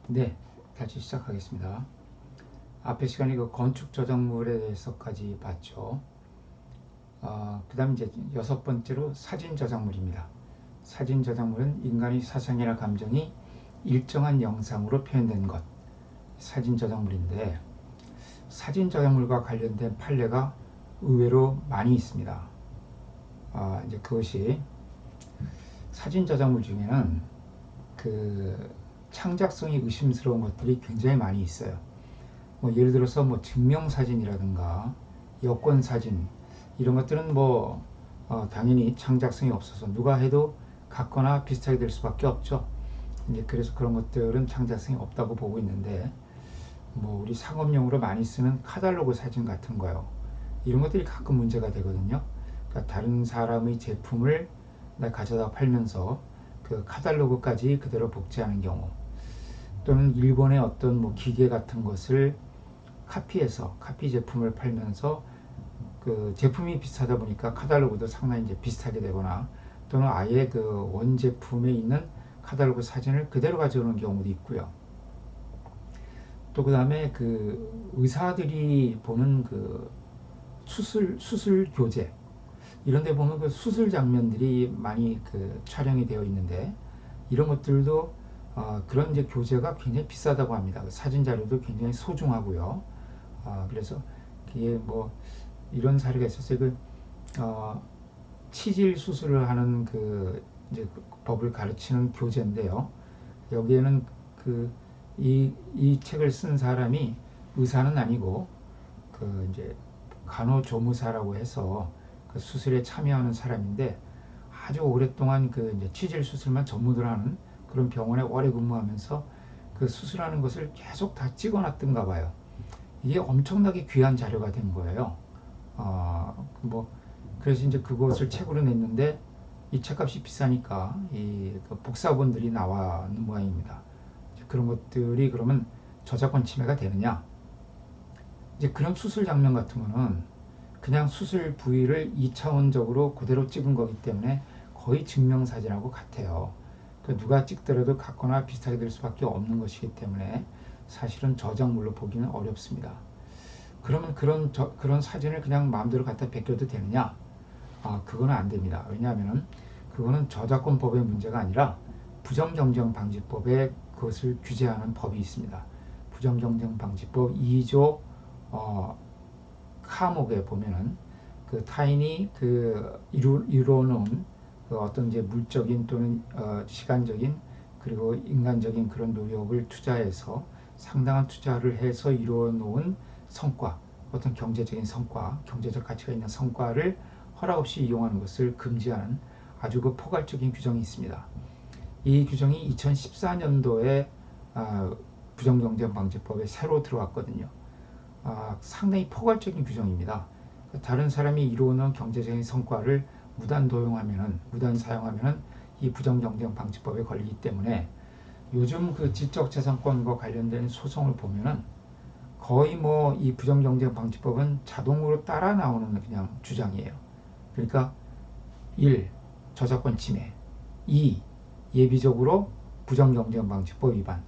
네, 다시 시작하겠습니다. 앞에 시간에 그 건축 저작물에 대해서까지 봤죠. 그 다음 이제 여섯 번째로 사진 저작물입니다. 사진 저작물은 인간의 사상이나 감정이 일정한 영상으로 표현된 것. 사진 저작물인데, 사진 저작물과 관련된 판례가 의외로 많이 있습니다. 이제 그것이 사진 저작물 중에는 그 창작성이 의심스러운 것들이 굉장히 많이 있어요. 뭐 예를 들어서 뭐 증명사진이라든가 여권사진 이런 것들은 뭐 당연히 창작성이 없어서 누가 해도 같거나 비슷하게 될 수밖에 없죠. 이제 그래서 그런 것들은 창작성이 없다고 보고 있는데, 뭐 우리 상업용으로 많이 쓰는 카탈로그 사진 같은 거요. 이런 것들이 가끔 문제가 되거든요. 그러니까 다른 사람의 제품을 가져다 팔면서 그 카탈로그까지 그대로 복제하는 경우, 또는 일본의 어떤 뭐 기계 같은 것을 카피해서 카피 제품을 팔면서 그 제품이 비슷하다 보니까 카탈로그도 상당히 이제 비슷하게 되거나, 또는 아예 그 원제품에 있는 카탈로그 사진을 그대로 가져오는 경우도 있고요. 또 그 다음에 그 의사들이 보는 그 수술 교재 이런 데 보면 그 수술 장면들이 많이 그 촬영이 되어 있는데, 이런 것들도 그런 이제 교재가 굉장히 비싸다고 합니다. 그 사진 자료도 굉장히 소중하고요. 그래서 그게 뭐 이런 사례가 있었어요. 어, 치질 수술을 하는 그 이제 그 법을 가르치는 교재인데요. 여기에는 그 이 책을 쓴 사람이 의사는 아니고 그 이제 간호조무사라고 해서 그 수술에 참여하는 사람인데, 아주 오랫동안 그 이제 치질 수술만 전문으로 하는 그런 병원에 오래 근무하면서 그 수술하는 것을 계속 다 찍어놨던가 봐요. 이게 엄청나게 귀한 자료가 된 거예요. 뭐 그래서 이제 그것을 책으로 냈는데, 이 책값이 비싸니까 이그 복사본들이 나와는 모양입니다. 그런 것들이 그러면 저작권 침해가 되느냐? 이제 그런 수술 장면 같은 거는 그냥 수술 부위를 2차원적으로 그대로 찍은 거기 때문에 거의 증명사진하고 같아요. 그 누가 찍더라도 같거나 비슷하게 될 수밖에 없는 것이기 때문에 사실은 저작물로 보기는 어렵습니다. 그러면 그런 사진을 그냥 마음대로 갖다 베껴도 되느냐? 그거는 안 됩니다. 왜냐하면 그거는 저작권법의 문제가 아니라 부정경쟁방지법에 그것을 규제하는 법이 있습니다. 부정경쟁방지법 2조 카목에 보면은 그 타인이 그 이루어놓은 그 어떤 이제 물적인 또는 시간적인 그리고 인간적인 그런 노력을 투자해서 상당한 투자를 해서 이루어놓은 성과, 어떤 경제적인 성과, 경제적 가치가 있는 성과를 허락 없이 이용하는 것을 금지하는 아주 그 포괄적인 규정이 있습니다. 이 규정이 2014년도에 부정경쟁방지법에 새로 들어왔거든요. 상당히 포괄적인 규정입니다. 다른 사람이 이루어놓은 경제적인 성과를 무단 도용하면은, 무단 사용하면은 이 부정경쟁방지법에 걸리기 때문에 요즘 그 지적재산권과 관련된 소송을 보면은 거의 뭐 이 부정경쟁방지법은 자동으로 따라 나오는 그냥 주장이에요. 그러니까 1. 저작권 침해, 2. 예비적으로 부정경쟁방지법 위반.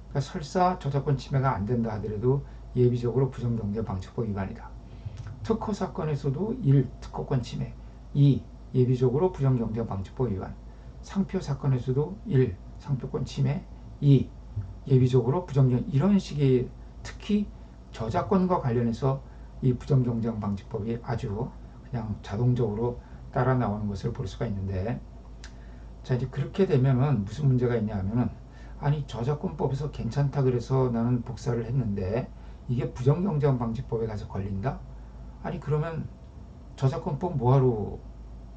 그러니까 설사 저작권 침해가 안 된다 하더라도 예비적으로 부정경쟁방지법 위반이다. 특허 사건에서도 1. 특허권 침해, 2. 예비적으로 부정경쟁방지법 위반. 상표 사건에서도 1. 상표권 침해, 2. 예비적으로 부정경, 이런 식의, 특히 저작권과 관련해서 이 부정경쟁방지법이 아주 그냥 자동적으로 따라 나오는 것을 볼 수가 있는데, 자 이제 그렇게 되면은 무슨 문제가 있냐 하면은, 아니 저작권법에서 괜찮다 그래서 나는 복사를 했는데 이게 부정경쟁방지법에 가서 걸린다? 아니 그러면 저작권법 뭐하러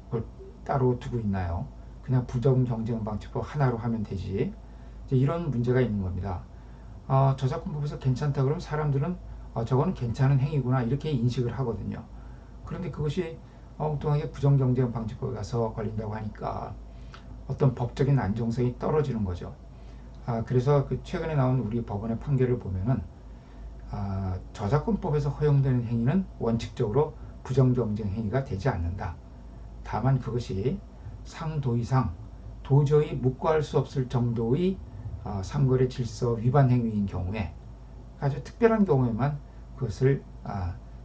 그걸 따로 두고 있나요? 그냥 부정경쟁방지법 하나로 하면 되지. 이제 이런 문제가 있는 겁니다. 저작권법에서 괜찮다 그러면 사람들은 저거는 괜찮은 행위구나 이렇게 인식을 하거든요. 그런데 그것이 엉뚱하게 부정경쟁방지법에 가서 걸린다고 하니까 어떤 법적인 안정성이 떨어지는 거죠. 그래서 그 최근에 나온 우리 법원의 판결을 보면은 저작권법에서 허용되는 행위는 원칙적으로 부정경쟁 행위가 되지 않는다. 다만 그것이 상도이상 도저히 묵과할 수 없을 정도의 상거래 질서 위반 행위인 경우에 아주 특별한 경우에만 그것을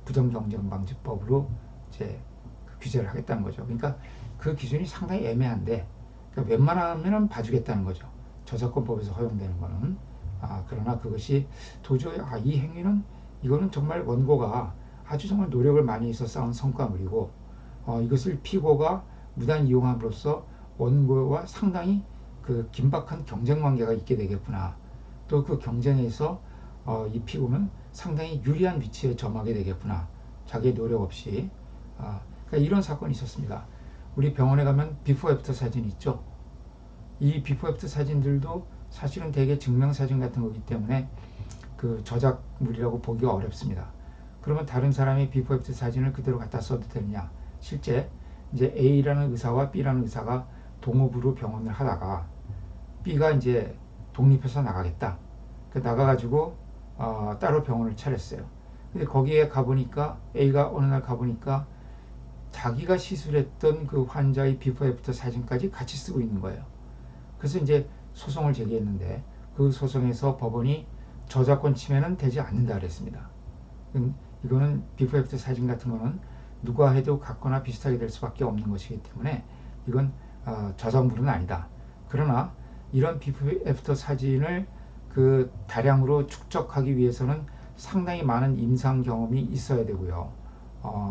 부정경쟁방지법으로 이제 규제를 하겠다는 거죠. 그러니까 그 기준이 상당히 애매한데 그러니까 웬만하면 봐주겠다는 거죠. 저작권법에서 허용되는 거는. 그러나 그것이 도저히 이 행위는 이거는 정말 원고가 아주 정말 노력을 많이 해서 쌓은 성과물이고 이것을 피고가 무단 이용함으로써 원고와 상당히 그 긴박한 경쟁 관계가 있게 되겠구나. 또 그 경쟁에서 이 피고는 상당히 유리한 위치에 점하게 되겠구나. 자기의 노력 없이. 그러니까 이런 사건이 있었습니다. 우리 병원에 가면 비포 애프터 사진 있죠. 이 비포 애프터 사진들도 사실은 대개 증명사진 같은 거기 때문에 그 저작물이라고 보기가 어렵습니다. 그러면 다른 사람의 비포 애프터 사진을 그대로 갖다 써도 되느냐? 실제 이제 A라는 의사와 B라는 의사가 동업으로 병원을 하다가 B가 이제 독립해서 나가겠다. 나가가지고 따로 병원을 차렸어요. 근데 거기에 가보니까 A가 어느 날 가보니까 자기가 시술했던 그 환자의 비포 애프터 사진까지 같이 쓰고 있는 거예요. 그래서 이제 소송을 제기했는데 그 소송에서 법원이 저작권 침해는 되지 않는다 그랬습니다. 이거는 비포 애프터 사진 같은 거는 누가 해도 같거나 비슷하게 될 수밖에 없는 것이기 때문에 이건 저작물은 아니다. 그러나 이런 비포 애프터 사진을 그 다량으로 축적하기 위해서는 상당히 많은 임상 경험이 있어야 되고요.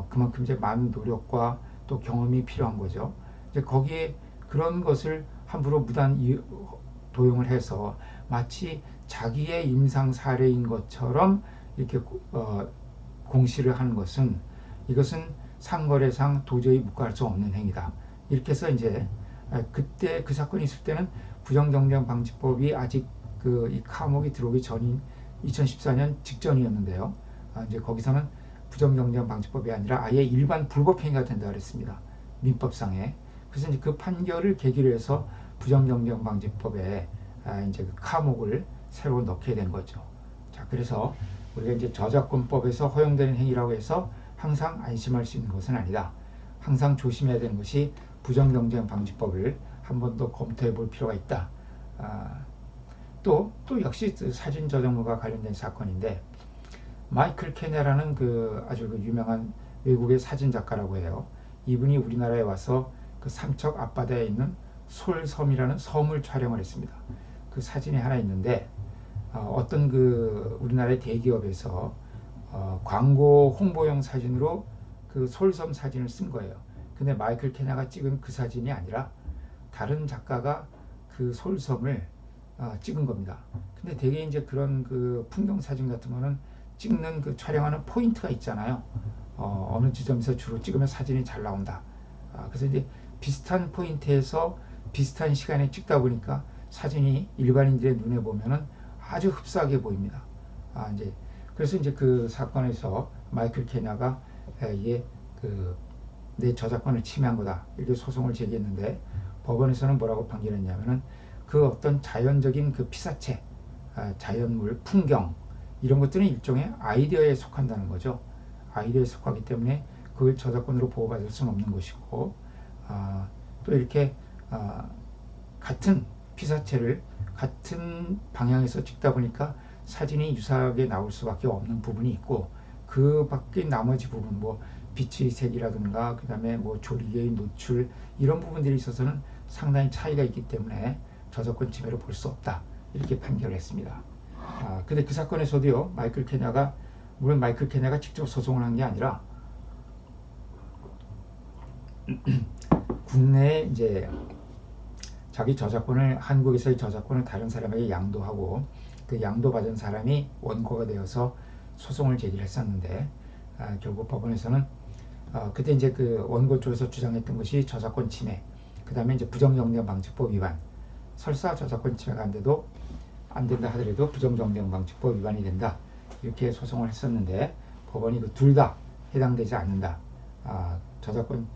그만큼 이제 많은 노력과 또 경험이 필요한 거죠. 이제 거기에 그런 것을 함부로 무단 도용을 해서 마치 자기의 임상 사례인 것처럼 이렇게 공시를 하는 것은 이것은 상거래상 도저히 묵과할 수 없는 행위다. 이렇게 해서 이제 그때 그 사건이 있을 때는 부정경쟁방지법이 아직 이 카목이 들어오기 전인 2014년 직전이었는데요. 이제 거기서는 부정경쟁방지법이 아니라 아예 일반 불법행위가 된다 그랬습니다. 민법상에. 그래서 이제 그 판결을 계기로 해서 부정경쟁방지법에 이제 그 카목을 새로 넣게 된 거죠. 자, 그래서 우리가 이제 저작권법에서 허용되는 행위라고 해서 항상 안심할 수 있는 것은 아니다. 항상 조심해야 되는 것이 부정경쟁방지법을 한 번 더 검토해 볼 필요가 있다. 또 역시 사진 저작물과 관련된 사건인데 마이클 케냐라는 그 아주 그 유명한 외국의 사진 작가라고 해요. 이분이 우리나라에 와서 그 삼척 앞바다에 있는 솔섬이라는 섬을 촬영을 했습니다. 그 사진이 하나 있는데 어떤 그 우리나라의 대기업에서 광고 홍보용 사진으로 그 솔섬 사진을 쓴 거예요. 근데 마이클 케냐가 찍은 그 사진이 아니라 다른 작가가 그 솔섬을 찍은 겁니다. 근데 대개 이제 그런 그 풍경 사진 같은 거는 찍는 그 촬영하는 포인트가 있잖아요. 어느 지점에서 주로 찍으면 사진이 잘 나온다. 그래서 이제 비슷한 포인트에서 비슷한 시간에 찍다 보니까 사진이 일반인들의 눈에 보면은 아주 흡사하게 보입니다. 이제 그래서 이제 그 사건에서 마이클 케냐가 이게 그 내 저작권을 침해한 거다 이렇게 소송을 제기했는데 법원에서는 뭐라고 판결했냐면은 그 어떤 자연적인 그 피사체, 자연물, 풍경 이런 것들은 일종의 아이디어에 속한다는 거죠. 아이디어에 속하기 때문에 그걸 저작권으로 보호받을 수는 없는 것이고 또 이렇게 같은 피사체를 같은 방향에서 찍다 보니까 사진이 유사하게 나올 수밖에 없는 부분이 있고 그 밖에 나머지 부분 뭐 빛의 색이라든가 그 다음에 뭐 조리개의 노출 이런 부분들이 있어서는 상당히 차이가 있기 때문에 저작권 침해로 볼 수 없다 이렇게 판결을 했습니다. 근데 그 사건에서도요 마이클 케냐가 물론 마이클 케냐가 직접 소송을 한 게 아니라 국내에 이제 자기 저작권을 한국에서의 저작권을 다른 사람에게 양도하고 그 양도받은 사람이 원고가 되어서 소송을 제기를 했었는데 결국 법원에서는 그때 이제 그 원고 쪽에서 주장했던 것이 저작권 침해, 그 다음에 이제 부정경쟁방지법 위반, 설사 저작권 침해가 안 된다 하더라도 부정경쟁방지법 위반이 된다 이렇게 소송을 했었는데 법원이 그 둘 다 해당되지 않는다. 저작권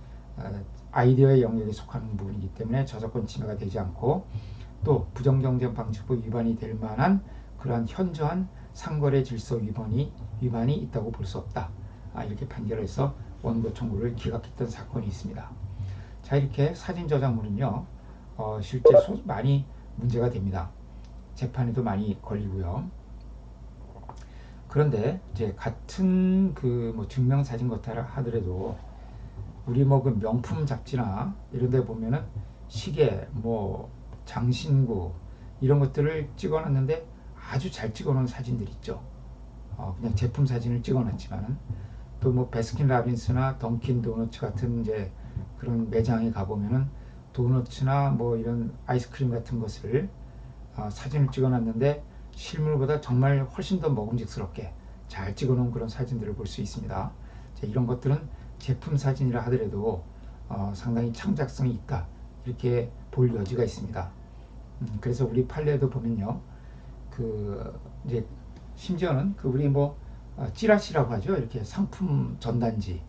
아이디어의 영역에 속하는 부분이기 때문에 저작권 침해가 되지 않고 또 부정경쟁방지법 위반이 될 만한 그러한 현저한 상거래 질서 위반이 있다고 볼 수 없다. 이렇게 판결해서 원고 청구를 기각했던 사건이 있습니다. 자, 이렇게 사진 저작물은요 실제 많이 문제가 됩니다. 재판에도 많이 걸리고요. 그런데 이제 같은 그 뭐 증명사진 같다 하더라도 우리 뭐 그 명품 잡지나 이런 데 보면은 시계, 뭐 장신구 이런 것들을 찍어놨는데 아주 잘 찍어놓은 사진들 있죠. 그냥 제품 사진을 찍어놨지만은 또 뭐 베스킨라빈스나 던킨 도너츠 같은 이제 그런 매장에 가보면은 도너츠나 뭐 이런 아이스크림 같은 것을 사진을 찍어놨는데 실물보다 정말 훨씬 더 먹음직스럽게 잘 찍어놓은 그런 사진들을 볼 수 있습니다. 이런 것들은 제품 사진이라 하더라도 상당히 창작성이 있다 이렇게 볼 여지가 있습니다. 그래서 우리 판례도 보면요, 그 이제 심지어는 그 우리 뭐 찌라시라고 하죠. 이렇게 상품 전단지,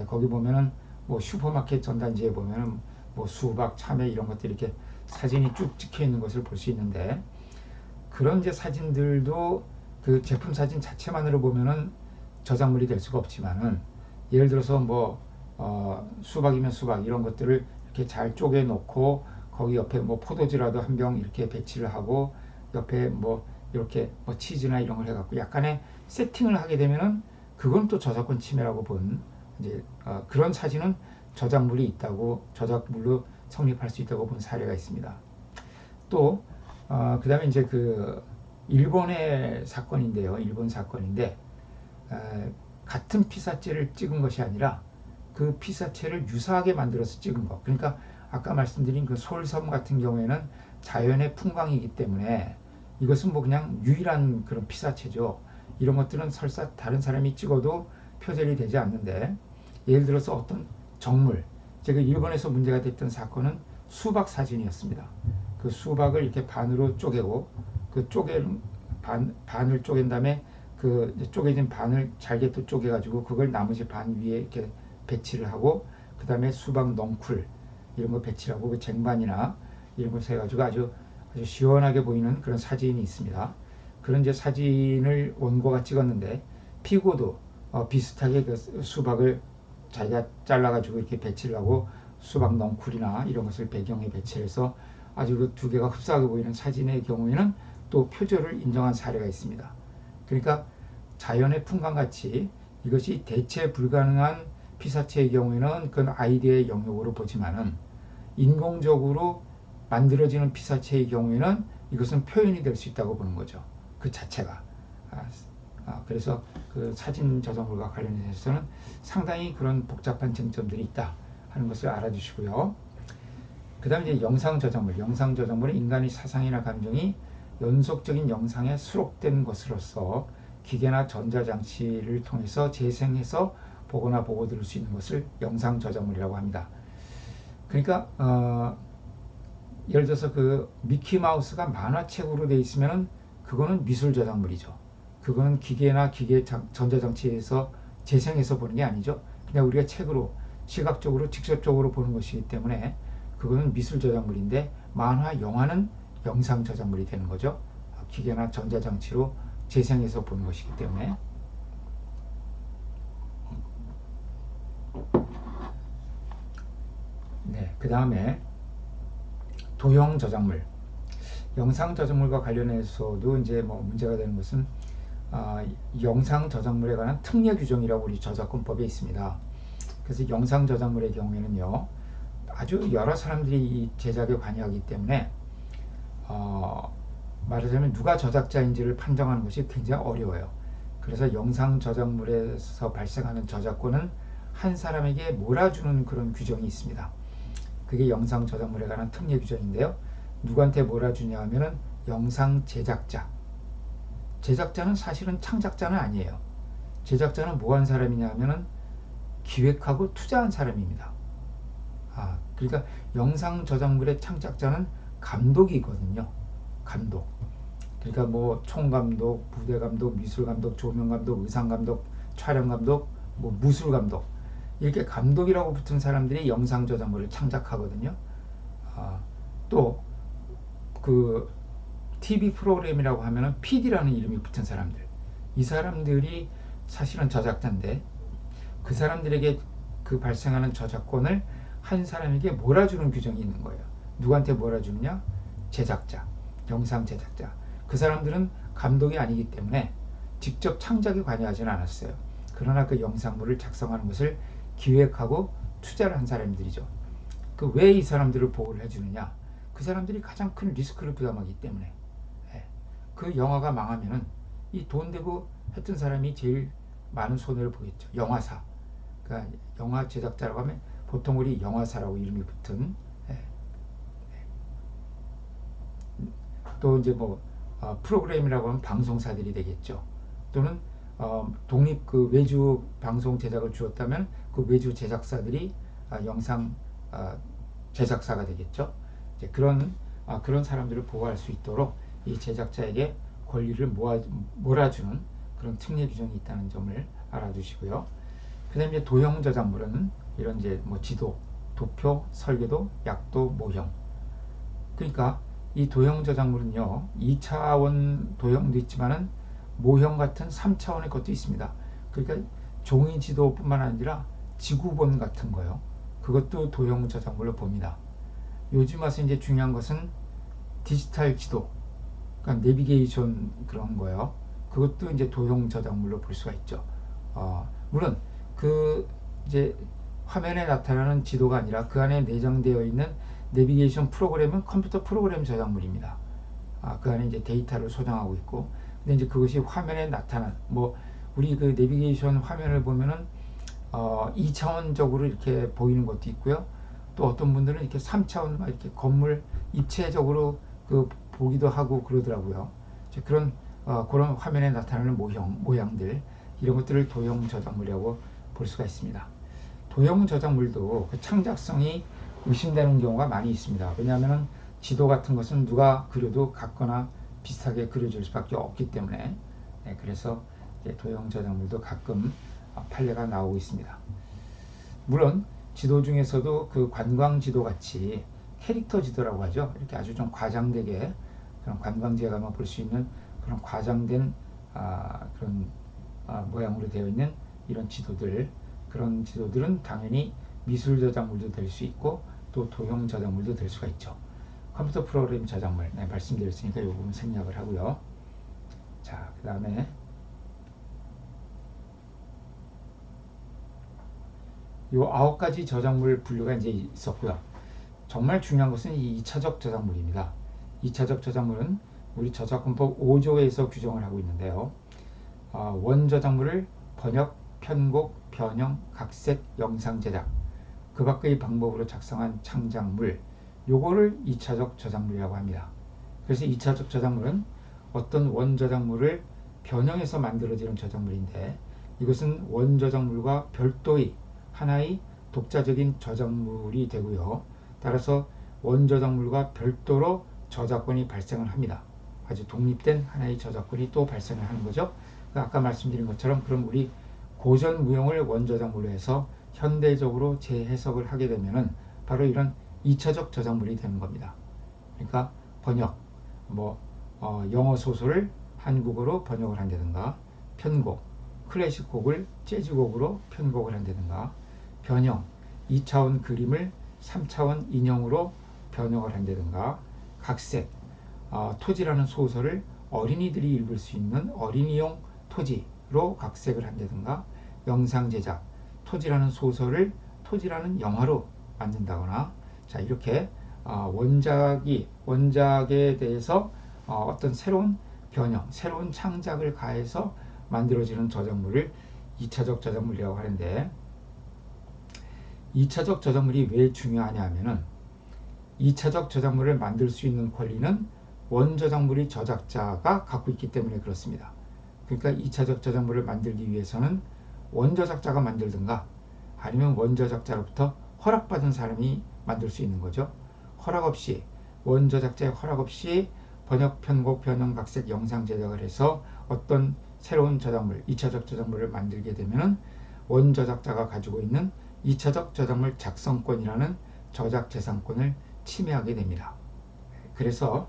거기 보면은 뭐 슈퍼마켓 전단지에 보면은 뭐 수박, 참외 이런 것들이 이렇게 사진이 쭉 찍혀 있는 것을 볼 수 있는데, 그런 이제 사진들도 그 제품 사진 자체만으로 보면은 저작물이 될 수가 없지만은, 예를 들어서 뭐 수박이면 수박 이런 것들을 이렇게 잘 쪼개 놓고 거기 옆에 뭐 포도주라도 한 병 이렇게 배치를 하고 옆에 뭐 이렇게 뭐 치즈나 이런 걸 해갖고 약간의 세팅을 하게 되면은 그건 또 저작권 침해라고 본 이제 그런 사진은 저작물이 있다고, 저작물로 성립할 수 있다고 본 사례가 있습니다. 또 그다음에 이제 그 일본의 사건인데요. 일본 사건인데 같은 피사체를 찍은 것이 아니라 그 피사체를 유사하게 만들어서 찍은 것. 그러니까 아까 말씀드린 그 솔섬 같은 경우에는 자연의 풍광이기 때문에 이것은 뭐 그냥 유일한 그런 피사체죠. 이런 것들은 설사 다른 사람이 찍어도 표절이 되지 않는데, 예를 들어서 어떤 정물, 제가 일본에서 문제가 됐던 사건은 수박 사진이었습니다. 그 수박을 이렇게 반으로 쪼개고 그 반을 쪼갠 다음에 그 쪼개진 반을 잘게 또 쪼개가지고 그걸 나머지 반 위에 이렇게 배치를 하고, 그 다음에 수박 넝쿨 이런 거 배치를 하고 그 쟁반이나 이런 것을 해가지고 아주 시원하게 보이는 그런 사진이 있습니다. 그런 이제 사진을 원고가 찍었는데 피고도 비슷하게 그 수박을 자기가 잘라가지고 이렇게 배치를 하고 수박 넝쿨이나 이런 것을 배경에 배치해서 아주 그 두 개가 흡사하게 보이는 사진의 경우에는 또 표절을 인정한 사례가 있습니다. 그러니까 자연의 풍광같이 이것이 대체 불가능한 피사체의 경우에는 그건 아이디어의 영역으로 보지만은 인공적으로 만들어지는 피사체의 경우에는 이것은 표현이 될 수 있다고 보는 거죠. 그 자체가. 그래서 그 사진 저작물과 관련해서는 상당히 그런 복잡한 쟁점들이 있다 하는 것을 알아주시고요. 그 다음에 이제 영상 저작물. 영상 저작물은 인간의 사상이나 감정이 연속적인 영상에 수록된 것으로서 기계나 전자장치를 통해서 재생해서 보거나 보고 들을 수 있는 것을 영상 저작물이라고 합니다. 그러니까 예를 들어서 그 미키마우스가 만화책으로 되어 있으면 그거는 미술 저작물이죠. 그거는 기계나 전자장치에서 재생해서 보는 게 아니죠. 그냥 우리가 책으로 시각적으로 직접적으로 보는 것이기 때문에 그거는 미술 저작물인데, 만화, 영화는 영상 저작물이 되는 거죠. 기계나 전자장치로 재생해서 보는 것이기 때문에. 네, 그 다음에 도형 저작물. 영상 저작물과 관련해서도 이제 뭐 문제가 되는 것은 영상 저작물에 관한 특례 규정이라고 우리 저작권법에 있습니다. 그래서 영상 저작물의 경우에는요, 아주 여러 사람들이 이 제작에 관여하기 때문에 말하자면 누가 저작자인지를 판정하는 것이 굉장히 어려워요. 그래서 영상 저작물에서 발생하는 저작권은 한 사람에게 몰아주는 그런 규정이 있습니다. 그게 영상 저작물에 관한 특례 규정인데요. 누구한테 몰아주냐 하면은 영상 제작자. 제작자는 사실은 창작자는 아니에요. 제작자는 뭐 한 사람이냐 하면은 기획하고 투자한 사람입니다. 그러니까 영상 저작물의 창작자는 감독이거든요. 감독. 그러니까 뭐 총감독, 부대감독, 미술감독, 조명감독, 의상감독, 촬영감독, 뭐 무술감독, 이렇게 감독이라고 붙은 사람들이 영상 저작물을 창작하거든요. 또 그 TV 프로그램이라고 하면은 PD라는 이름이 붙은 사람들, 이 사람들이 사실은 저작자인데 그 사람들에게 그 발생하는 저작권을 한 사람에게 몰아주는 규정이 있는 거예요. 누구한테 몰아주느냐? 제작자. 영상 제작자. 그 사람들은 감독이 아니기 때문에 직접 창작에 관여하지는 않았어요. 그러나 그 영상물을 작성하는 것을 기획하고 투자를 한 사람들이죠. 그 왜 이 사람들을 보호를 해주느냐? 그 사람들이 가장 큰 리스크를 부담하기 때문에. 예. 그 영화가 망하면은 이 돈 대고 했던 사람이 제일 많은 손해를 보겠죠. 영화사. 그러니까 영화 제작자라고 하면 보통 우리 영화사라고 이름이 붙은, 예. 또 이제 뭐 프로그램이라고 하면 방송사들이 되겠죠. 또는 독립 그 외주 방송 제작을 주었다면 그 외주 제작사들이 영상 제작사가 되겠죠. 이제 그런 사람들을 보호할 수 있도록 이 제작자에게 권리를 몰아주는 그런 특례 규정이 있다는 점을 알아두시고요. 그다음에 이제 도형 저작물은 이런 이제 뭐 지도, 도표, 설계도, 약도, 모형. 그러니까 이 도형 저작물은요, 2차원 도형도 있지만은 모형 같은 3차원의 것도 있습니다. 그러니까 종이 지도뿐만 아니라 지구본 같은 거요. 그것도 도형 저작물로 봅니다. 요즘 와서 이제 중요한 것은 디지털 지도, 그러니까 내비게이션 그런 거요. 그것도 이제 도형 저작물로 볼 수가 있죠. 물론 그 이제 화면에 나타나는 지도가 아니라 그 안에 내장되어 있는 내비게이션 프로그램은 컴퓨터 프로그램 저작물입니다. 그 안에 이제 데이터를 소장하고 있고, 근데 이제 그것이 화면에 나타난 뭐 우리 그 내비게이션 화면을 보면은 2차원적으로 이렇게 보이는 것도 있고요. 또 어떤 분들은 이렇게 3차원 막 이렇게 건물 입체적으로 그 보기도 하고 그러더라고요. 그런 화면에 나타나는 모양들 이런 것들을 도형 저작물이라고 볼 수가 있습니다. 도형 저작물도 그 창작성이 의심되는 경우가 많이 있습니다. 왜냐하면 지도 같은 것은 누가 그려도 같거나 비슷하게 그려질 수밖에 없기 때문에, 네, 그래서 도형 저작물도 가끔 판례가 나오고 있습니다. 물론 지도 중에서도 그 관광 지도 같이 캐릭터 지도라고 하죠. 이렇게 아주 좀 과장되게 그런 관광지에 가면 볼 수 있는 그런 과장된 그런 모양으로 되어 있는 이런 지도들, 그런 지도들은 당연히 미술 저작물도 될 수 있고 또 도형 저작물도 될 수가 있죠. 컴퓨터 프로그램 저작물, 네, 말씀드렸으니까 이 부분 생략을 하고요. 자, 그 다음에 요 9가지 저작물 분류가 이제 있었고요. 정말 중요한 것은 이 2차적 저작물입니다. 2차적 저작물은 우리 저작권법 5조에서 규정을 하고 있는데요. 원저작물을 번역, 편곡, 변형, 각색, 영상 제작 그 밖의 방법으로 작성한 창작물, 요거를 2차적 저작물이라고 합니다. 그래서 2차적 저작물은 어떤 원저작물을 변형해서 만들어지는 저작물인데, 이것은 원저작물과 별도의 하나의 독자적인 저작물이 되고요. 따라서 원저작물과 별도로 저작권이 발생을 합니다. 아주 독립된 하나의 저작권이 또 발생을 하는 거죠. 아까 말씀드린 것처럼 그럼 우리 고전 무용을 원저작물로 해서 현대적으로 재해석을 하게 되면은 바로 이런 2차적 저작물이 되는 겁니다. 그러니까 번역, 뭐 영어 소설을 한국어로 번역을 한다든가, 편곡, 클래식 곡을 재즈곡으로 편곡을 한다든가, 변형, 2차원 그림을 3차원 인형으로 변형을 한다든가, 각색, 토지라는 소설을 어린이들이 읽을 수 있는 어린이용 토지로 각색을 한다든가, 영상 제작, 토지라는 소설을 토지라는 영화로 만든다거나, 자, 이렇게 원작에 대해서 어떤 새로운 변형, 새로운 창작을 가해서 만들어지는 저작물을 2차적 저작물이라고 하는데, 2차적 저작물이 왜 중요하냐 하면은 2차적 저작물을 만들 수 있는 권리는 원저작물의 저작자가 갖고 있기 때문에 그렇습니다. 그러니까 2차적 저작물을 만들기 위해서는 원저작자가 만들든가 아니면 원저작자로부터 허락받은 사람이 만들 수 있는 거죠. 허락 없이, 원저작자의 허락 없이 번역, 편곡, 변형, 각색, 영상 제작을 해서 어떤 새로운 저작물, 2차적 저작물을 만들게 되면은 원저작자가 가지고 있는 2차적 저작물 작성권이라는 저작 재산권을 침해하게 됩니다. 그래서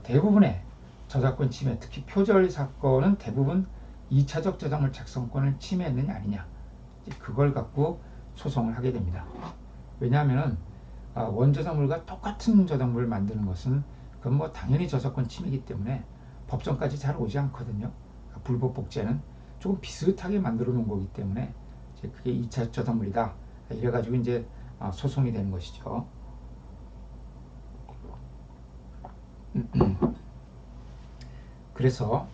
대부분의 저작권 침해, 특히 표절 사건은 대부분 2차적 저작물 작성권을 침해했느냐 아니냐, 그걸 갖고 소송을 하게 됩니다. 왜냐하면 원저작물과 똑같은 저작물을 만드는 것은 그건 뭐 당연히 저작권 침해이기 때문에 법정까지 잘 오지 않거든요. 불법 복제는 조금 비슷하게 만들어 놓은 거기 때문에 이제 그게 2차 저작물이다. 이래가지고 이제 소송이 되는 것이죠. 그래서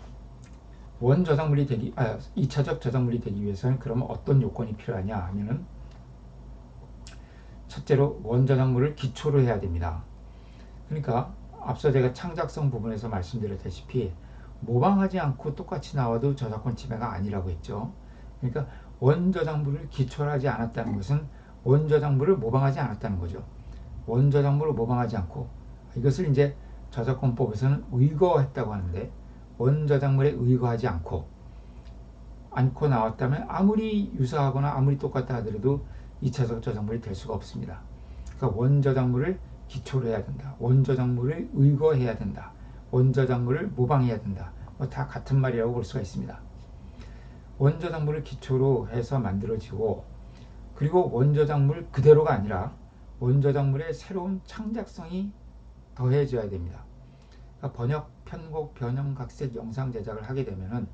원저작물이 되기, 2차적 저작물이 되기 위해서는 그러면 어떤 요건이 필요하냐 하면은 첫째로 원저작물을 기초로 해야 됩니다. 그러니까 앞서 제가 창작성 부분에서 말씀드렸다시피 모방하지 않고 똑같이 나와도 저작권 침해가 아니라고 했죠. 그러니까 원저작물을 기초로 하지 않았다는 것은 원저작물을 모방하지 않았다는 거죠. 원저작물을 모방하기 않고, 이것을 이제 저작권법에서는 의거했다고 하는데, 원저작물에 의거하지 않고 나왔다면 아무리 유사하거나 아무리 똑같다 하더라도 2차적 저작물이 될 수가 없습니다. 그러니까 원저작물을 기초로 해야 된다. 원저작물을 의거해야 된다. 원저작물을 모방해야 된다. 다 같은 말이라고 볼 수가 있습니다. 원저작물을 기초로 해서 만들어지고, 그리고 원저작물 그대로가 아니라 원저작물의 새로운 창작성이 더해져야 됩니다. 그러니까 번역, 편곡, 변형, 각색, 영상 제작을 하게 되면은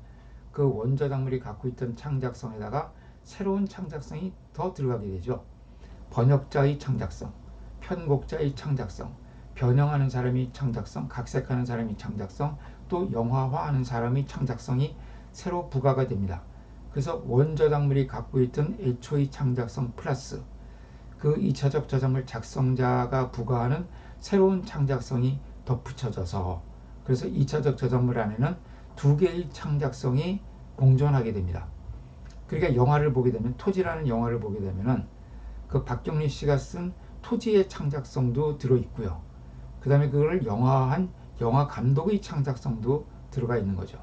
그 원저작물이 갖고 있던 창작성에다가 새로운 창작성이 더 들어가게 되죠. 번역자의 창작성, 편곡자의 창작성, 변형하는 사람이 창작성, 각색하는 사람이 창작성, 또 영화화하는 사람의 창작성이 새로 부과가 됩니다. 그래서 원저작물이 갖고 있던 애초의 창작성 플러스 그 2차적 저작물 작성자가 부과하는 새로운 창작성이 덧붙여져서, 그래서 2차적 저작물 안에는 두 개의 창작성이 공존하게 됩니다. 그러니까 영화를 보게 되면, 토지라는 영화를 보게 되면은 그 박경리 씨가 쓴 토지의 창작성도 들어있고요. 그 다음에 그걸 영화한 영화 감독의 창작성도 들어가 있는 거죠.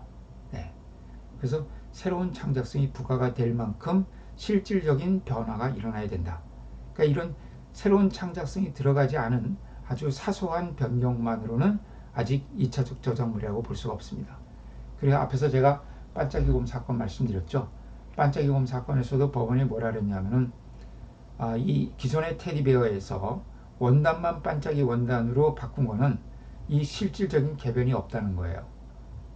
네. 그래서 새로운 창작성이 부과가 될 만큼 실질적인 변화가 일어나야 된다. 그러니까 이런 새로운 창작성이 들어가지 않은 아주 사소한 변경만으로는 아직 2차적 저작물이라고 볼 수가 없습니다. 그리고 앞에서 제가 반짝이 곰 사건 말씀드렸죠. 반짝이 곰 사건에서도 법원이 뭐라 그랬냐면은 이 기존의 테디베어에서 원단만 반짝이 원단으로 바꾼 거는 이 실질적인 개변이 없다는 거예요.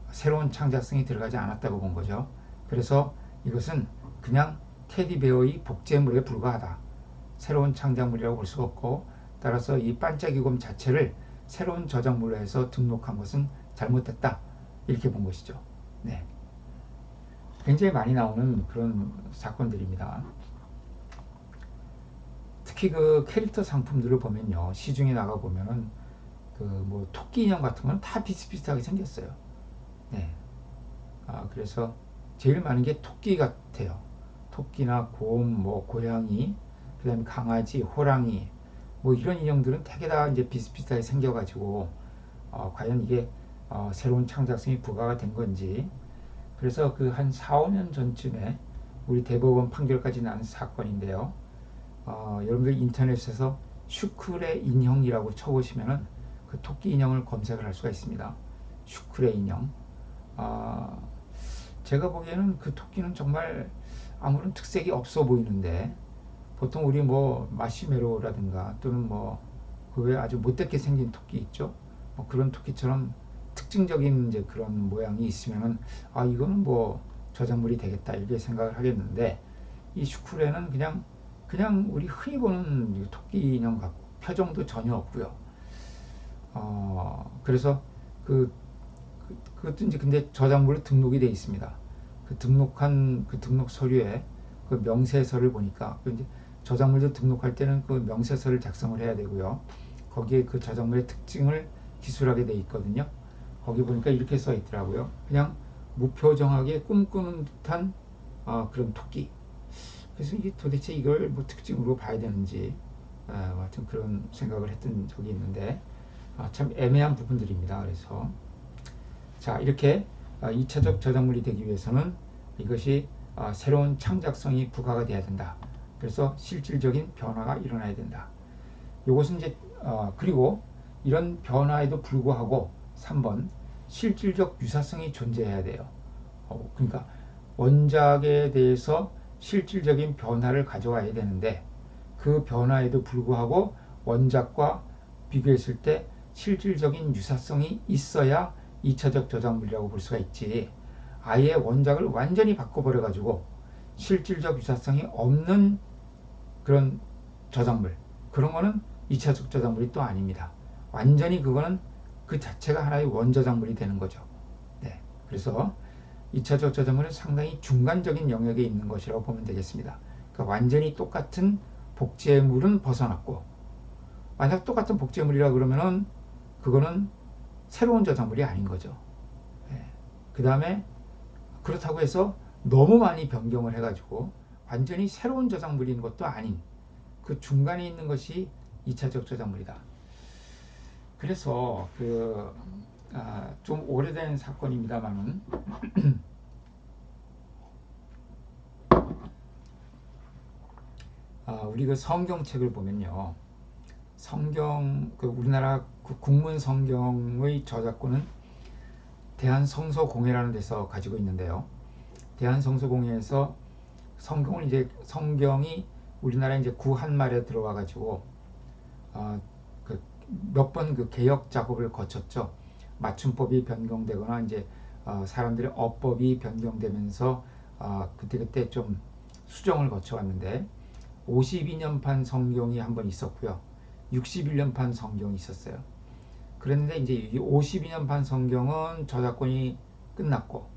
새로운 창작성이 들어가지 않았다고 본 거죠. 그래서 이것은 그냥 테디베어의 복제물에 불과하다. 새로운 창작물이라고 볼 수가 없고, 따라서 이 반짝이곰 자체를 새로운 저작물로 해서 등록한 것은 잘못됐다. 이렇게 본 것이죠. 네. 굉장히 많이 나오는 그런 사건들입니다. 특히 그 캐릭터 상품들을 보면요, 시중에 나가 보면은 그 뭐 토끼 인형 같은 건 다 비슷비슷하게 생겼어요. 네. 그래서 제일 많은 게 토끼 같아요. 토끼나 곰, 뭐 고양이, 그다음에 강아지, 호랑이, 뭐 이런 인형들은 되게 다 이제 비슷비슷하게 생겨가지고 과연 이게 새로운 창작성이 부과가 된 건지. 그래서 그 한 4, 5년 전쯤에 우리 대법원 판결까지 난 사건인데요. 여러분들 인터넷에서 슈크레 인형이라고 쳐보시면은 그 토끼 인형을 검색을 할 수가 있습니다. 슈크레 인형. 제가 보기에는 그 토끼는 정말 아무런 특색이 없어 보이는데, 보통 우리 뭐 마시메로라든가 또는 뭐 그 외에 아주 못되게 생긴 토끼 있죠. 뭐 그런 토끼처럼 특징적인 이제 그런 모양이 있으면은 이거는 뭐 저작물이 되겠다 이렇게 생각을 하겠는데, 이 슈크레는 그냥 우리 흔히 보는 토끼 인형 같고 표정도 전혀 없고요. 그래서 그것도 이제 근데 저작물로 등록이 되어 있습니다. 그 등록한 그 등록 서류에 그 명세서를 보니까 이제 저작물도 등록할 때는 그 명세서를 작성을 해야 되고요. 거기에 그 저작물의 특징을 기술하게 되어 있거든요. 거기 보니까 이렇게 써 있더라고요. 그냥 무표정하게 꿈꾸는 듯한 그런 토끼. 그래서 이게 도대체 이걸 뭐 특징으로 봐야 되는지 하여튼 그런 생각을 했던 적이 있는데 참 애매한 부분들입니다. 그래서 자, 이렇게 2차적 저작물이 되기 위해서는 이것이 새로운 창작성이 부과가 돼야 된다. 그래서 실질적인 변화가 일어나야 된다. 이것은 이제 그리고 이런 변화에도 불구하고 3번 실질적 유사성이 존재해야 돼요. 그러니까 원작에 대해서 실질적인 변화를 가져와야 되는데, 그 변화에도 불구하고 원작과 비교했을 때 실질적인 유사성이 있어야 2차적 저작물이라고 볼 수가 있지. 아예 원작을 완전히 바꿔버려 가지고 실질적 유사성이 없는 그런 저작물, 그런 거는 2차적 저작물이 또 아닙니다. 완전히 그거는 그 자체가 하나의 원저작물이 되는 거죠. 네. 그래서 2차적 저작물은 상당히 중간적인 영역에 있는 것이라고 보면 되겠습니다. 그러니까 완전히 똑같은 복제물은 벗어났고, 만약 똑같은 복제물이라 그러면은 그거는 새로운 저작물이 아닌 거죠. 네. 그 다음에 그렇다고 해서 너무 많이 변경을 해가지고 완전히 새로운 저작물인 것도 아닌 그 중간에 있는 것이 2차적 저작물이다. 그래서 좀 오래된 사건입니다만은 우리 그 성경책을 보면요, 성경 우리나라 그 국문 성경의 저작권은 대한성서공회라는 데서 가지고 있는데요. 대한성서공회에서 성경이 우리나라 이제 구한말에 들어와 가지고 몇 번 그 개혁 작업을 거쳤죠. 맞춤법이 변경되거나 이제 사람들의 어법이 변경되면서 그때 좀 수정을 거쳐왔는데 52년판 성경이 한 번 있었고요. 61년판 성경이 있었어요. 그런데 이제 이 52년판 성경은 저작권이 끝났고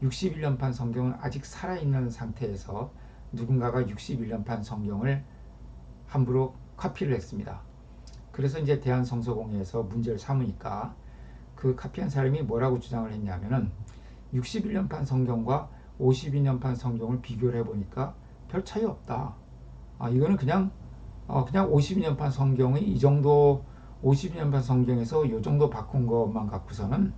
61년판 성경은 아직 살아있는 상태에서 누군가가 61년판 성경을 함부로 카피를 했습니다. 그래서 이제 대한성서공회에서 문제를 삼으니까 그 카피한 사람이 뭐라고 주장을 했냐면은 61년판 성경과 52년판 성경을 비교를 해보니까 별 차이 없다. 이거는 그냥 52년판 성경의 이 정도 52년판 성경에서 이 정도 바꾼 것만 갖고서는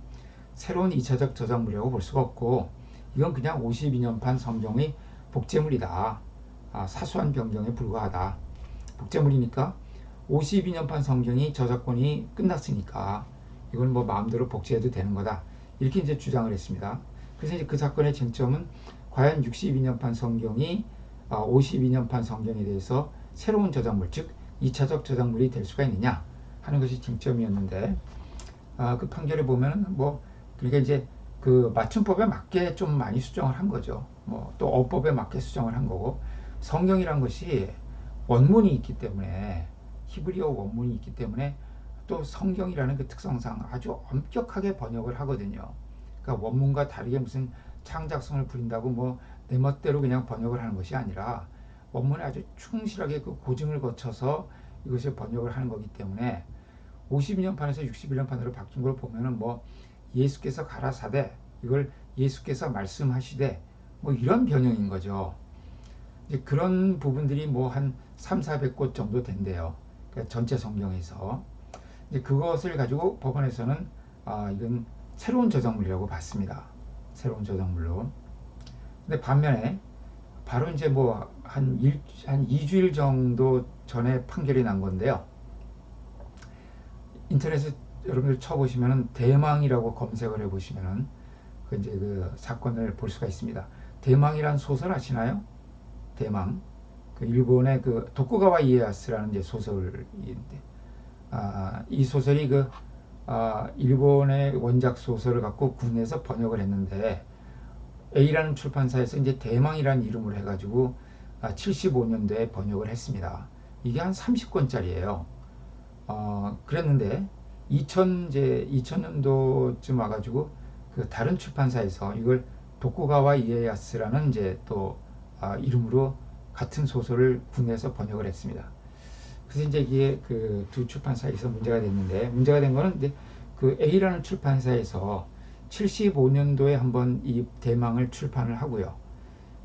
새로운 2차적 저작물이라고 볼 수가 없고 이건 그냥 52년판 성경의 복제물이다. 사소한 변경에 불과하다. 복제물이니까 52년판 성경이 저작권이 끝났으니까 이걸 뭐 마음대로 복제해도 되는 거다. 이렇게 이제 주장을 했습니다. 그래서 이제 그 사건의 쟁점은 과연 62년판 성경이 52년판 성경에 대해서 새로운 저작물, 즉 2차적 저작물이 될 수가 있느냐 하는 것이 쟁점이었는데 그 판결에 보면 그러니까 이제 그 맞춤법에 맞게 좀 많이 수정을 한 거죠. 또 어법에 맞게 수정을 한 거고 성경이란 것이 원문이 있기 때문에 히브리어 원문이 있기 때문에 또 성경이라는 그 특성상 아주 엄격하게 번역을 하거든요. 그러니까 원문과 다르게 무슨 창작성을 부린다고 내 멋대로 그냥 번역을 하는 것이 아니라 원문에 아주 충실하게 그 고증을 거쳐서 이것을 번역을 하는 거기 때문에 52년판에서 61년판으로 바뀐 걸 보면은 예수께서 가라사대 이걸 예수께서 말씀하시되 이런 변형인 거죠. 이제 그런 부분들이 한 3, 400곳 정도 된대요. 그러니까 전체 성경에서. 이제 그것을 가지고 법원에서는 이건 새로운 저작물이라고 봤습니다. 새로운 저작물로. 근데 반면에 바로 이제 한 2주일 정도 전에 판결이 난 건데요. 인터넷에 여러분들 쳐보시면은 대망이라고 검색을 해보시면은 이제 그 사건을 볼 수가 있습니다. 대망이란 소설 아시나요? 대망. 그 일본의 그 도쿠가와 이에야스라는 이제 소설인데, 이 소설이 일본의 원작 소설을 갖고 국내에서 번역을 했는데 A라는 출판사에서 이제 대망이라는 이름을 해가지고 75년도에 번역을 했습니다. 이게 한 30권짜리예요. 그랬는데 2000년도쯤 와가지고 그 다른 출판사에서 이걸 도쿠가와 이에야스라는 이제 또 이름으로 같은 소설을 국내에서 번역을 했습니다. 그래서 이제 이게 그 두 출판사에서 문제가 됐는데 문제가 된 거는 이제 그 A라는 출판사에서 75년도에 한번 이 대망을 출판을 하고요.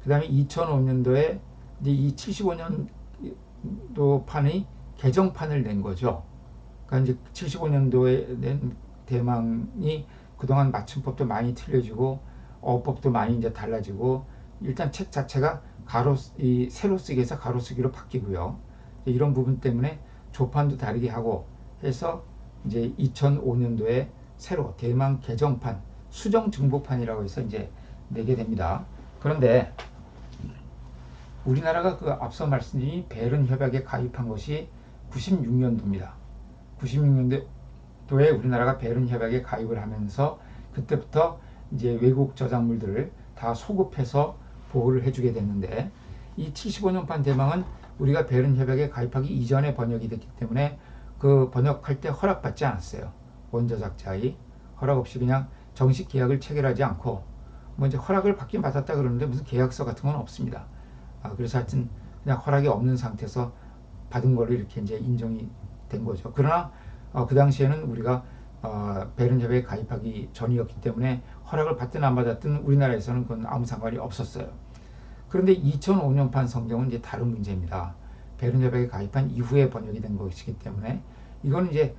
그 다음에 2005년도에 이제 이 75년도 판의 개정판을 낸 거죠. 그러니까 이제 75년도에 낸 대망이 그동안 맞춤법도 많이 틀려지고 어법도 많이 이제 달라지고 일단 책 자체가 세로 쓰기에서 가로 쓰기로 바뀌고요. 이런 부분 때문에 조판도 다르게 하고 해서 이제 2005년도에 새로 대망 개정판 수정 중복판이라고 해서 이제 내게 됩니다. 그런데 우리나라가 그 앞서 말씀드린 베른 협약에 가입한 것이 96년도입니다. 96년도에 도에 우리나라가 베른 협약에 가입을 하면서 그때부터 이제 외국 저작물들을 다 소급해서 보호를 해주게 됐는데, 이 75년판 대망은 우리가 베른 협약에 가입하기 이전에 번역이 됐기 때문에 그 번역할 때 허락받지 않았어요. 원저작자의 허락 없이 그냥 정식 계약을 체결하지 않고, 뭐 이제 허락을 받긴 받았다 그러는데 무슨 계약서 같은 건 없습니다. 그래서 하여튼 그냥 허락이 없는 상태에서 받은 걸로 이렇게 이제 인정이 된 거죠. 그러나 그 당시에는 우리가 베른 협약에 가입하기 전이었기 때문에 허락을 받든 안 받았든 우리나라에서는 그건 아무 상관이 없었어요. 그런데 2005년판 성경은 이제 다른 문제입니다. 베른 협약에 가입한 이후에 번역이 된 것이기 때문에 이건 이제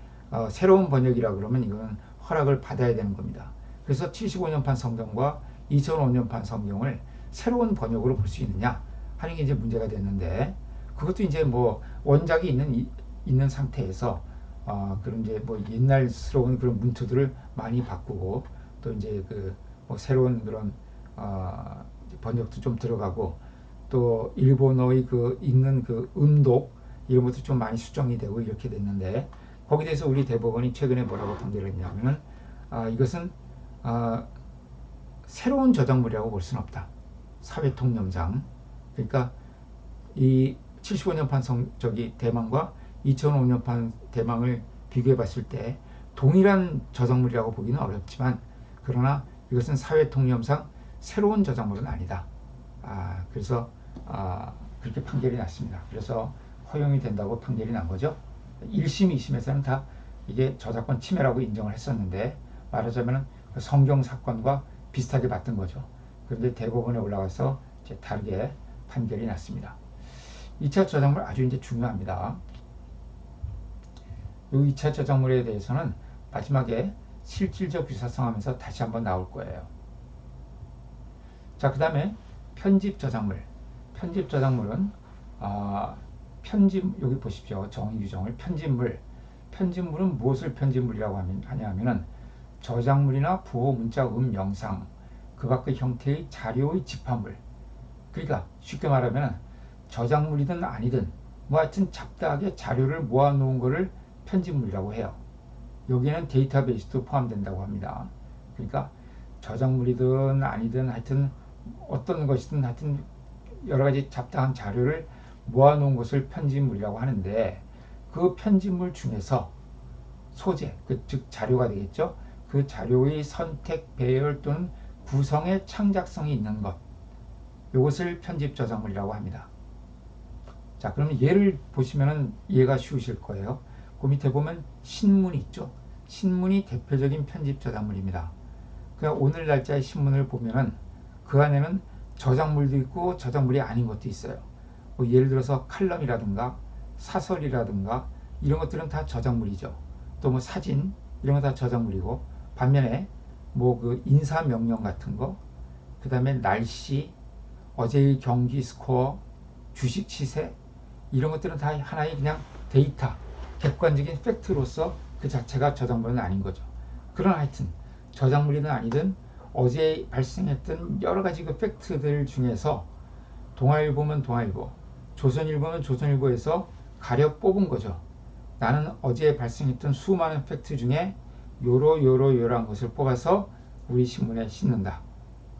새로운 번역이라 그러면 이거는 허락을 받아야 되는 겁니다. 그래서 75년판 성경과 2005년판 성경을 새로운 번역으로 볼 수 있느냐 하는 게 이제 문제가 됐는데, 그것도 이제 뭐 원작이 있는 상태에서 그런 이제 뭐 옛날스러운 그런 문구들을 많이 바꾸고, 또 이제 뭐 새로운 그런 번역도 좀 들어가고, 또 일본어의 읽는 음독 이런 것도 좀 많이 수정이 되고 이렇게 됐는데, 거기에 대해서 우리 대법원이 최근에 뭐라고 판결을 했냐면은 이것은 새로운 저작물이라고 볼 수는 없다. 사회통념상. 그러니까 이 75년판 대망과 2005년판 대망을 비교해 봤을 때 동일한 저작물이라고 보기는 어렵지만, 그러나 이것은 사회통념상 새로운 저작물은 아니다. 그래서 그렇게 판결이 났습니다. 그래서 허용이 된다고 판결이 난 거죠. 1심, 2심에서는 다 이게 저작권 침해라고 인정을 했었는데, 말하자면 성경 사건과 비슷하게 봤던 거죠. 그런데 대법원에 올라가서 이제 다르게 판결이 났습니다. 2차 저작물 아주 이제 중요합니다. 이 2차 저작물에 대해서는 마지막에 실질적 유사성 하면서 다시 한번 나올 거예요. 자, 그 다음에 편집 저작물. 편집 저작물은 여기 보십시오. 정의 규정을. 편집물은 무엇을 편집물이라고 하냐면은 저작물이나 부호, 문자, 영상, 그 밖의 형태의 자료의 집합물. 그러니까 쉽게 말하면 저작물이든 아니든 뭐 하여튼 잡다하게 자료를 모아놓은 것을 편집물이라고 해요. 여기에는 데이터베이스도 포함된다고 합니다. 그러니까 저작물이든 아니든 하여튼 어떤 것이든 하여튼 여러 가지 잡다한 자료를 모아놓은 것을 편집물이라고 하는데, 그 편집물 중에서 소재, 즉 자료가 되겠죠. 그 자료의 선택, 배열 또는 구성의 창작성이 있는 것, 이것을 편집 저작물이라고 합니다. 자, 그러면 예를 보시면 이해가 쉬우실 거예요. 그 밑에 보면 신문이 있죠. 신문이 대표적인 편집 저작물입니다. 그냥 오늘 날짜의 신문을 보면은 그 안에는 저작물도 있고 저작물이 아닌 것도 있어요. 뭐 예를 들어서 칼럼이라든가 사설이라든가 이런 것들은 다 저작물이죠. 또 뭐 사진 이런 거 다 저작물이고, 반면에 뭐 인사 명령 같은 거, 그 다음에 날씨, 어제의 경기 스코어, 주식 시세 이런 것들은 다 하나의 그냥 데이터, 객관적인 팩트로서 그 자체가 저작물은 아닌 거죠. 그러나 하여튼 저작물이든 아니든 어제 발생했던 여러 가지 그 팩트들 중에서 동아일보면 동아일보, 조선일보면 조선일보에서 가려 뽑은 거죠. 나는 어제 발생했던 수많은 팩트 중에 요러한 것을 뽑아서 우리 신문에 싣는다.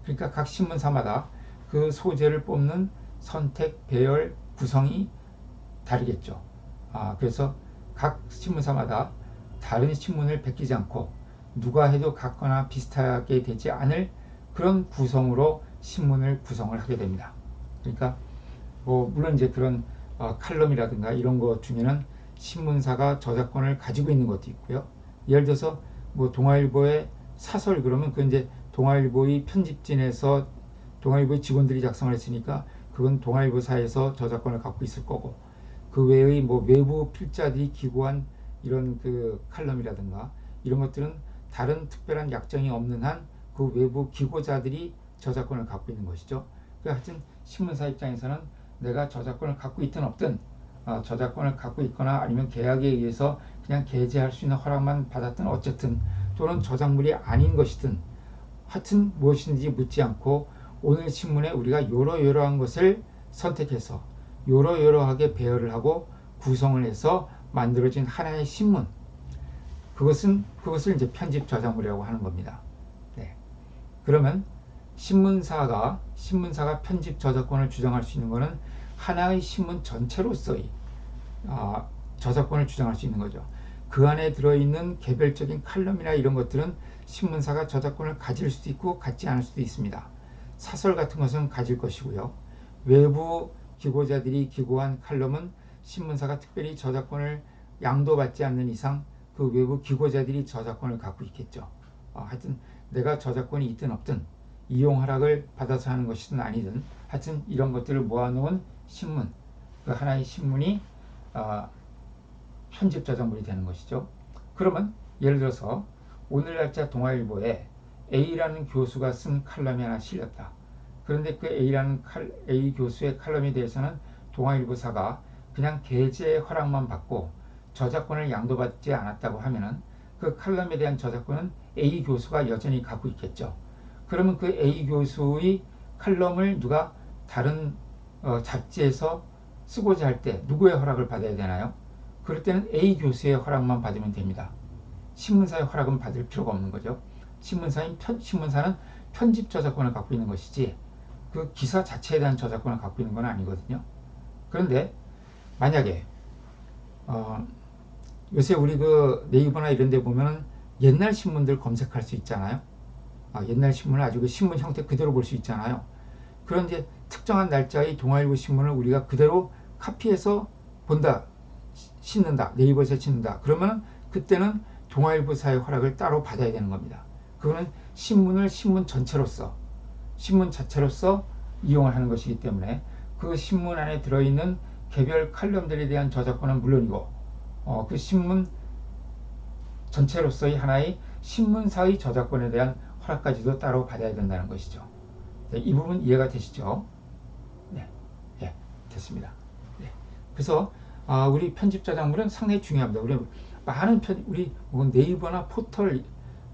그러니까 각 신문사마다 그 소재를 뽑는 선택, 배열, 구성이 다르겠죠. 그래서 각 신문사마다 다른 신문을 베끼지 않고 누가 해도 같거나 비슷하게 되지 않을 그런 구성으로 신문을 구성을 하게 됩니다. 그러니까 뭐 물론 이제 그런 칼럼이라든가 이런 것 중에는 신문사가 저작권을 가지고 있는 것도 있고요. 예를 들어서 뭐 동아일보의 사설 그러면 그 이제 동아일보의 편집진에서 동아일보의 직원들이 작성을 했으니까 그건 동아일보사에서 저작권을 갖고 있을 거고, 그 외의 뭐 외부 필자들이 기고한 이런 칼럼이라든가 이런 것들은 다른 특별한 약정이 없는 한 그 외부 기고자들이 저작권을 갖고 있는 것이죠. 그러니까 하여튼 신문사 입장에서는 내가 저작권을 갖고 있든 없든 저작권을 갖고 있거나 아니면 계약에 의해서 그냥 게재할 수 있는 허락만 받았든 어쨌든, 또는 저작물이 아닌 것이든 하여튼 무엇인지 묻지 않고 오늘 신문에 우리가 요러요러한 것을 선택해서 요러요러하게 배열을 하고 구성을 해서 만들어진 하나의 신문, 그것을 이제 편집 저작물이라고 하는 겁니다. 네. 그러면 신문사가 편집 저작권을 주장할 수 있는 것은 하나의 신문 전체로서의 저작권을 주장할 수 있는 거죠. 그 안에 들어있는 개별적인 칼럼이나 이런 것들은 신문사가 저작권을 가질 수도 있고 갖지 않을 수도 있습니다. 사설 같은 것은 가질 것이고요. 외부 기고자들이 기고한 칼럼은 신문사가 특별히 저작권을 양도받지 않는 이상 그 외부 기고자들이 저작권을 갖고 있겠죠. 하여튼 내가 저작권이 있든 없든 이용 허락을 받아서 하는 것이든 아니든 하여튼 이런 것들을 모아놓은 신문, 그 하나의 신문이 편집 저작물이 되는 것이죠. 그러면 예를 들어서 오늘 날짜 동아일보에 A라는 교수가 쓴 칼럼이 하나 실렸다. 그런데 그 A 교수의 칼럼에 대해서는 동아일보사가 그냥 게재 허락만 받고 저작권을 양도받지 않았다고 하면은 그 칼럼에 대한 저작권은 A 교수가 여전히 갖고 있겠죠. 그러면 그 A 교수의 칼럼을 누가 다른 잡지에서 쓰고자 할 때 누구의 허락을 받아야 되나요? 그럴 때는 A 교수의 허락만 받으면 됩니다. 신문사의 허락은 받을 필요가 없는 거죠. 신문사는 편집 저작권을 갖고 있는 것이지 그 기사 자체에 대한 저작권을 갖고 있는 건 아니거든요. 그런데 만약에 요새 우리 그 네이버나 이런 데 보면 옛날 신문들 검색할 수 있잖아요. 옛날 신문을 아주 그 신문 형태 그대로 볼 수 있잖아요. 그런데 특정한 날짜의 동아일보 신문을 우리가 그대로 카피해서 본다, 싣는다, 네이버에서 싣는다. 그러면 그때는 동아일보사의 허락을 따로 받아야 되는 겁니다. 그거는 신문을 신문 자체로서 이용을 하는 것이기 때문에 그 신문 안에 들어있는 개별 칼럼들에 대한 저작권은 물론이고 그 신문 전체로서의 하나의 신문사의 저작권에 대한 허락까지도 따로 받아야 된다는 것이죠. 네, 이 부분 이해가 되시죠? 네, 네 됐습니다. 네. 그래서 우리 편집 저작물은 상당히 중요합니다. 우리 많은 우리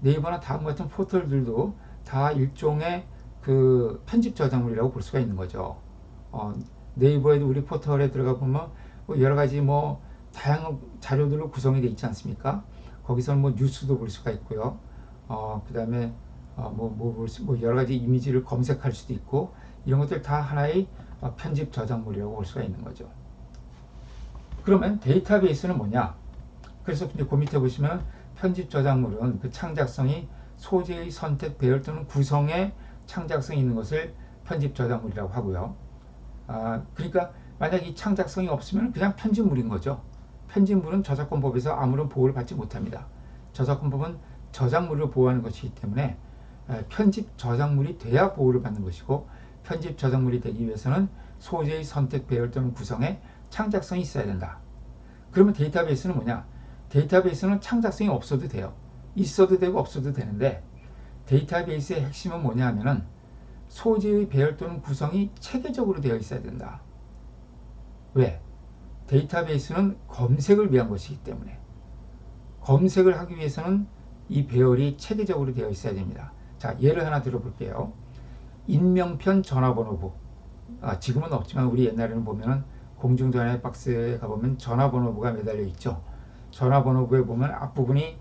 네이버나 다음 같은 포털들도 다 일종의 그 편집 저작물이라고 볼 수가 있는 거죠. 네이버에도 우리 포털에 들어가 보면 여러 가지 다양한 자료들로 구성이 되어 있지 않습니까? 거기서는 뉴스도 볼 수가 있고요. 그 다음에 여러 가지 이미지를 검색할 수도 있고 이런 것들 다 하나의 편집 저작물이라고 볼 수가 있는 거죠. 그러면 데이터베이스는 뭐냐? 그래서 그 밑에 보시면 편집 저작물은 그 창작성이 소재의 선택, 배열 또는 구성에 창작성이 있는 것을 편집 저작물이라고 하고요. 그러니까 만약 이 창작성이 없으면 그냥 편집물인 거죠. 편집물은 저작권법에서 아무런 보호를 받지 못합니다. 저작권법은 저작물을 보호하는 것이기 때문에 편집 저작물이 돼야 보호를 받는 것이고 편집 저작물이 되기 위해서는 소재의 선택, 배열 또는 구성에 창작성이 있어야 된다. 그러면 데이터베이스는 뭐냐? 데이터베이스는 창작성이 없어도 돼요. 있어도 되고 없어도 되는데 데이터베이스의 핵심은 뭐냐 하면은 소재의 배열 또는 구성이 체계적으로 되어 있어야 된다. 왜? 데이터베이스는 검색을 위한 것이기 때문에 검색을 하기 위해서는 이 배열이 체계적으로 되어 있어야 됩니다. 자, 예를 하나 들어볼게요. 인명편 전화번호부. 지금은 없지만 우리 옛날에는 보면은 공중전화 박스에 가보면 전화번호부가 매달려 있죠. 전화번호부에 보면 앞부분이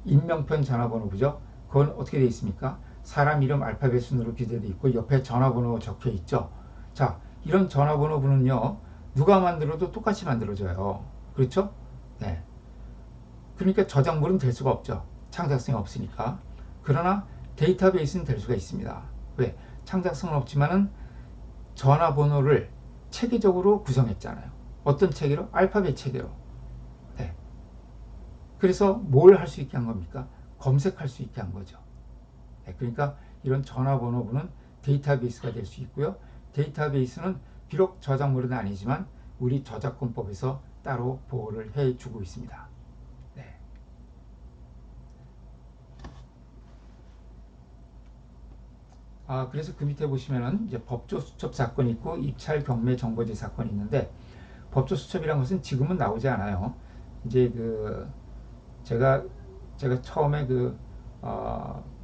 인명편 전화번호부죠. 그건 어떻게 되어 있습니까? 사람 이름 알파벳 순으로 기재되어 있고 옆에 전화번호 적혀 있죠. 자, 이런 전화번호부는요. 누가 만들어도 똑같이 만들어져요. 그렇죠? 네. 그러니까 저작물은 될 수가 없죠. 창작성이 없으니까. 그러나 데이터베이스는 될 수가 있습니다. 왜? 창작성은 없지만은 전화번호를 체계적으로 구성했잖아요. 어떤 체계로? 알파벳 체계로. 네. 그래서 뭘 할 수 있게 한 겁니까? 검색할 수 있게 한 거죠. 네. 그러니까 이런 전화번호부는 데이터베이스가 될 수 있고요. 데이터베이스는 비록 저작물은 아니지만 우리 저작권법에서 따로 보호를 해주고 있습니다. 네. 그래서 그 밑에 보시면은 이제 법조 수첩 사건이 있고 입찰 경매 정보제 사건이 있는데 법조 수첩이란 것은 지금은 나오지 않아요. 이제 제가 처음에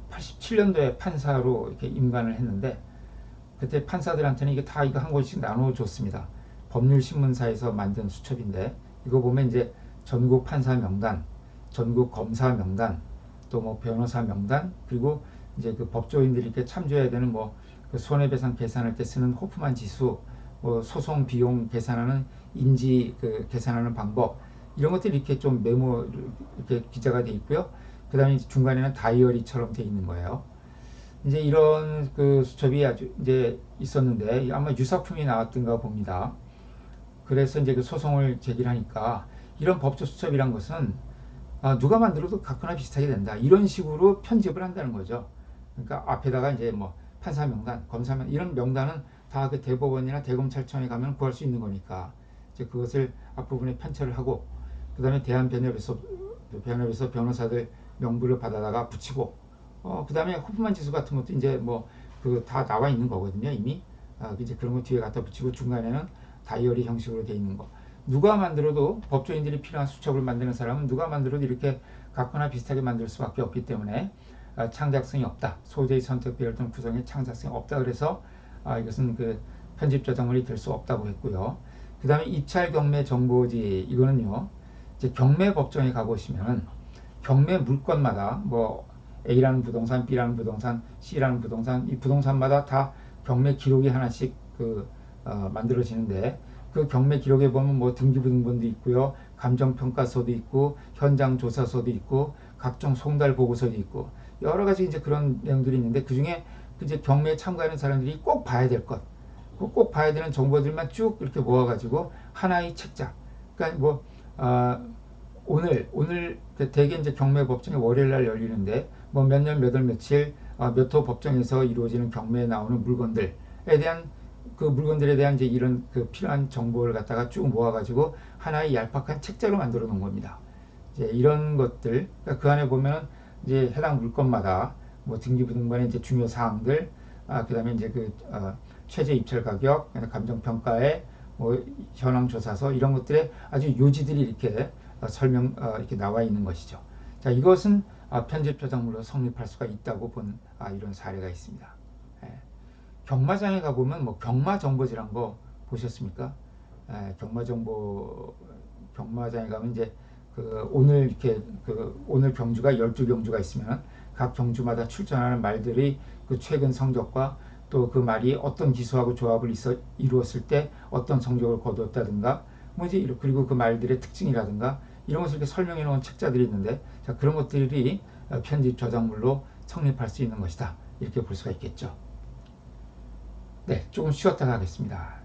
87년도에 판사로 이렇게 임관을 했는데 그때 판사들한테는 이게 다 이거 한 권씩 나눠줬습니다. 법률신문사에서 만든 수첩인데 이거 보면 이제 전국 판사 명단, 전국 검사 명단, 또 뭐 변호사 명단, 그리고 이제 그 법조인들이 이렇게 참조해야 되는 뭐 그 손해배상 계산할 때 쓰는 호프만 지수, 뭐 소송 비용 계산하는 인지 그 계산하는 방법, 이런 것들이 이렇게 좀 메모 이렇게 기재가 돼 있고요. 그 다음에 중간에는 다이어리처럼 돼 있는 거예요. 이제 이런 그 수첩이 아주 이제 있었는데 아마 유사품이 나왔던가 봅니다. 그래서 이제 그 소송을 제기하니까 이런 법조 수첩이란 것은 누가 만들어도 같거나 비슷하게 된다. 이런 식으로 편집을 한다는 거죠. 그러니까 앞에다가 이제 뭐 판사 명단, 검사 명단 이런 명단은 다 그 대법원이나 대검찰청에 가면 구할 수 있는 거니까 이제 그것을 앞부분에 편철을 하고 그다음에 대한변협에서 변호사들 명부를 받아다가 붙이고 그다음에 호프만 지수 같은 것도 이제 뭐 그 다 나와 있는 거거든요 이미. 이제 그런 거 뒤에 갖다 붙이고 중간에는 다이어리 형식으로 돼 있는 거. 누가 만들어도 법조인들이 필요한 수첩을 만드는 사람은 누가 만들어도 이렇게 같거나 비슷하게 만들 수밖에 없기 때문에 창작성이 없다. 소재의 선택 비율 등 구성의 창작성이 없다. 그래서 이것은 그 편집 저작물이 될 수 없다고 했고요. 그 다음에 입찰 경매 정보지 이거는요. 이제 경매 법정에 가보시면 경매 물건마다 뭐 A라는 부동산, B라는 부동산, C라는 부동산 이 부동산마다 다 경매 기록이 하나씩 만들어지는데 그 경매 기록에 보면 뭐 등기부등본도 있고요, 감정평가서도 있고, 현장조사서도 있고, 각종 송달 보고서도 있고 여러 가지 이제 그런 내용들이 있는데 그 중에 이제 경매에 참가하는 사람들이 꼭 봐야 될 것, 꼭 봐야 되는 정보들만 쭉 이렇게 모아가지고 하나의 책자. 그러니까 뭐 오늘 대개 이제 경매 법정이 월요일 날 열리는데 뭐 몇 년 몇 월 며칠 몇 호 법정에서 이루어지는 경매에 나오는 물건들에 대한 그 물건들에 대한 이제 이런 그 필요한 정보를 갖다가 쭉 모아가지고 하나의 얄팍한 책자로 만들어 놓은 겁니다. 이제 이런 것들 그러니까 그 안에 보면 이제 해당 물건마다 뭐 등기부등본의 이제 중요 사항들, 그다음에 이제 그 최저 입찰 가격, 감정 평가에 뭐 현황 조사서 이런 것들의 아주 요지들이 이렇게 설명 이렇게 나와 있는 것이죠. 자, 이것은 편집 저작물로 성립할 수가 있다고 본 이런 사례가 있습니다. 예. 경마장에 가보면 뭐 경마정보지란 거 보셨습니까? 경마장에 가면 이제 그 오늘 이렇게 그 오늘 경주가 12경주가 있으면 각 경주마다 출전하는 말들이 그 최근 성적과 또 그 말이 어떤 기수하고 조합을 이루었을 때 어떤 성적을 거두었다든가 뭐 이제 그리고 그 말들의 특징이라든가 이런 것을 이렇게 설명해 놓은 책자들이 있는데 자, 그런 것들이 편집 저작물로 성립할 수 있는 것이다. 이렇게 볼 수가 있겠죠. 네, 조금 쉬었다가 하겠습니다.